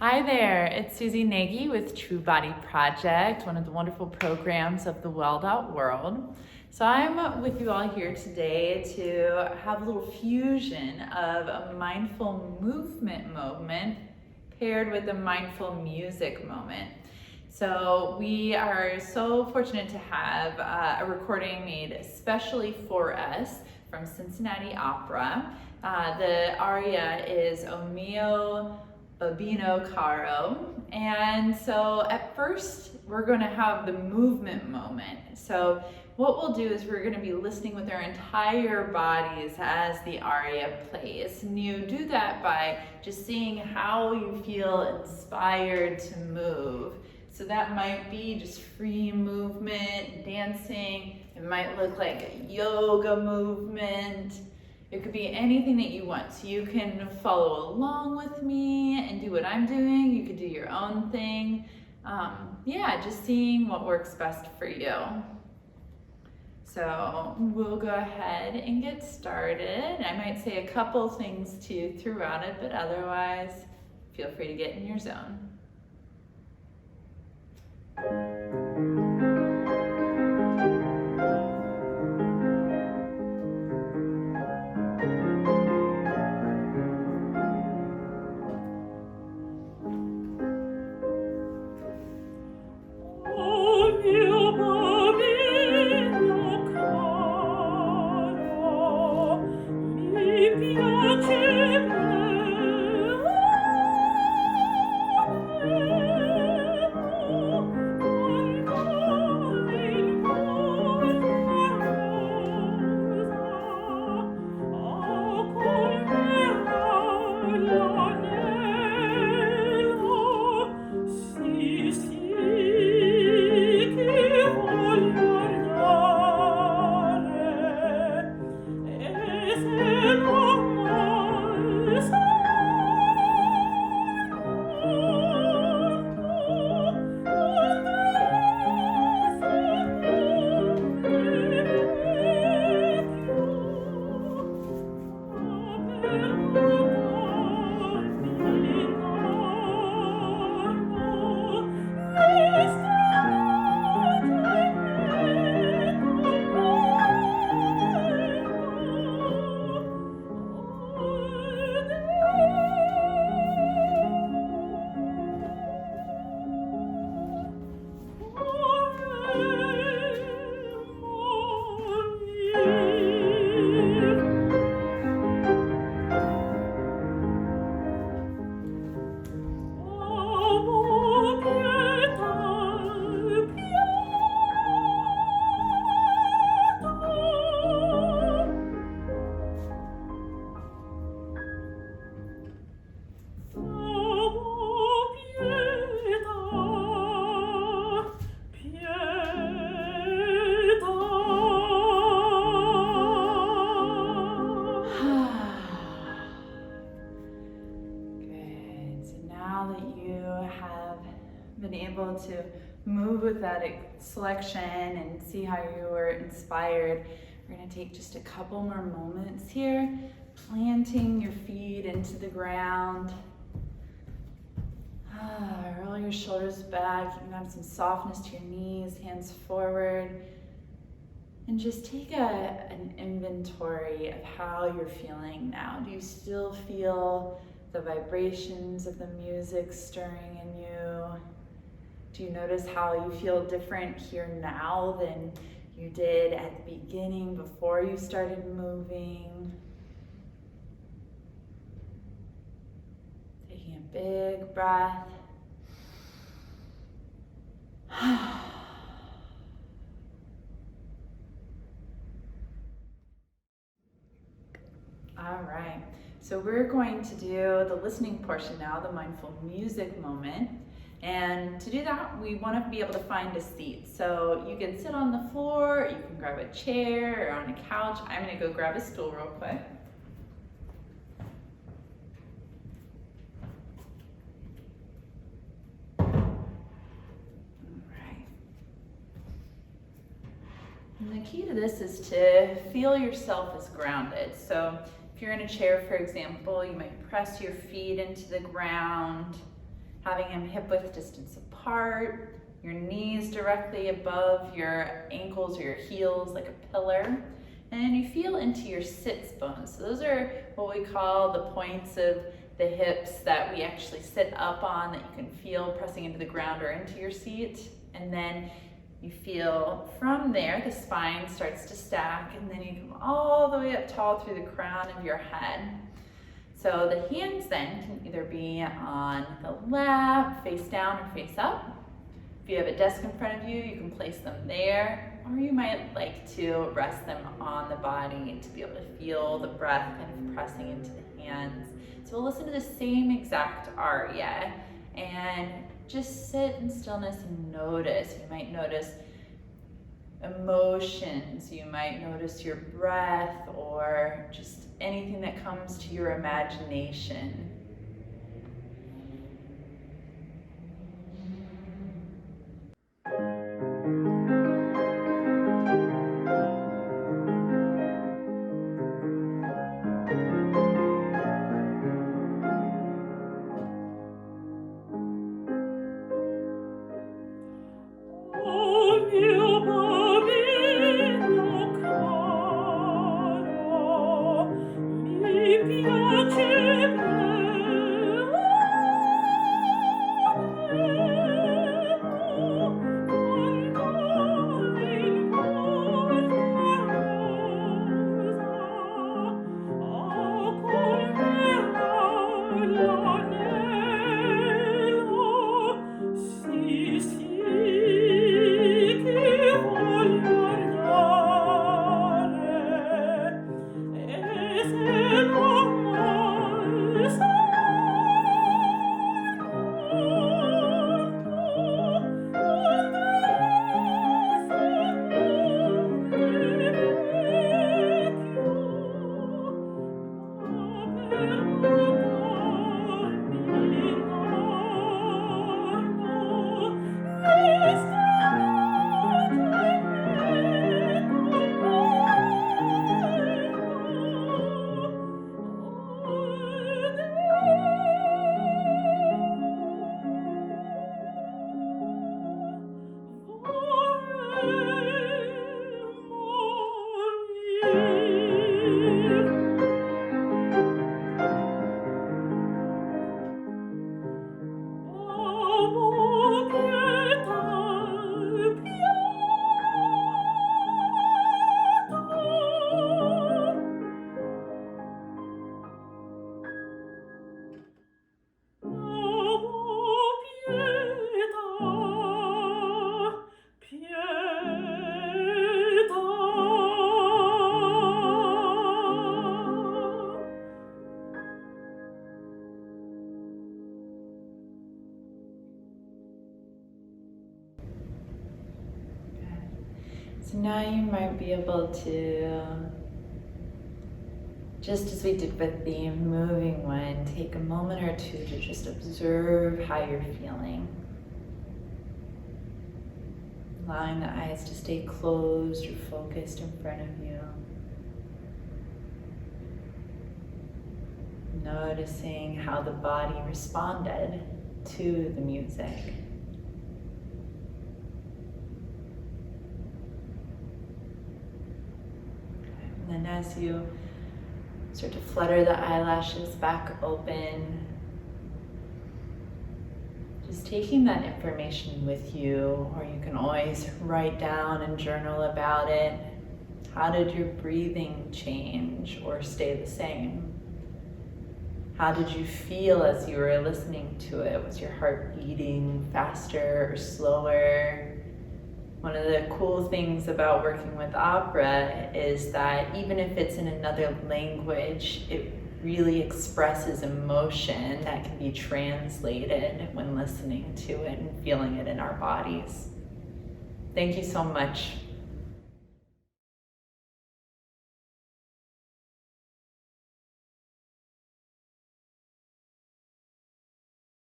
Hi there, it's Suzie Nagy with True Body Project, one of the wonderful programs of the Well.World. So I'm with you all here today to have a little fusion of a mindful movement moment paired with a mindful music moment. So we are so fortunate to have a recording made especially for us from Cincinnati Opera. The aria is O mio Babino Caro. And so at first we're going to have the movement moment. So what we'll do is we're going to be listening with our entire bodies as the aria plays. And you do that by just seeing how you feel inspired to move. So that might be just free movement, dancing. It might look like a yoga movement. It could be anything that you want. So you can follow along with me and do what I'm doing. You could do your own thing. Just seeing what works best for you. So we'll go ahead and get started. I might say a couple things too throughout it, but otherwise, feel free to get in your zone. Been able to move with that selection and see how you were inspired. We're going to take just a couple more moments here, planting your feet into the ground. Roll your shoulders back. You can have some softness to your knees, hands forward. And just take an inventory of how you're feeling now. Do you still feel the vibrations of the music stirring in you? Do you notice how you feel different here now than you did at the beginning before you started moving? Taking a big breath. All right, so we're going to do the listening portion now, the mindful music moment. And to do that, we want to be able to find a seat. So you can sit on the floor, you can grab a chair or on a couch. I'm going to go grab a stool real quick. All right. And the key to this is to feel yourself as grounded. So if you're in a chair, for example, you might press your feet into the ground. having them hip-width distance apart, your knees directly above your ankles or your heels like a pillar. And you feel into your sits bones. So those are what we call the points of the hips that we actually sit up on, that you can feel pressing into the ground or into your seat. And then you feel from there, the spine starts to stack, and then you come all the way up tall through the crown of your head. So the hands then can either be on the lap, face down or face up. If you have a desk in front of you, you can place them there, or you might like to rest them on the body to be able to feel the breath kind of pressing into the hands. So we'll listen to the same exact aria and just sit in stillness and notice. You might notice emotions, you might notice your breath, or just anything that comes to your imagination. So now you might be able to, just as we did with the moving one, take a moment or two to just observe how you're feeling. Allowing the eyes to stay closed or focused in front of you. Noticing how the body responded to the music. And then as you start to flutter the eyelashes back open, just taking that information with you, or you can always write down and journal about it. How did your breathing change or stay the same? How did you feel as you were listening to it? Was your heart beating faster or slower? One of the cool things about working with opera is that even if it's in another language, it really expresses emotion that can be translated when listening to it and feeling it in our bodies. Thank you so much.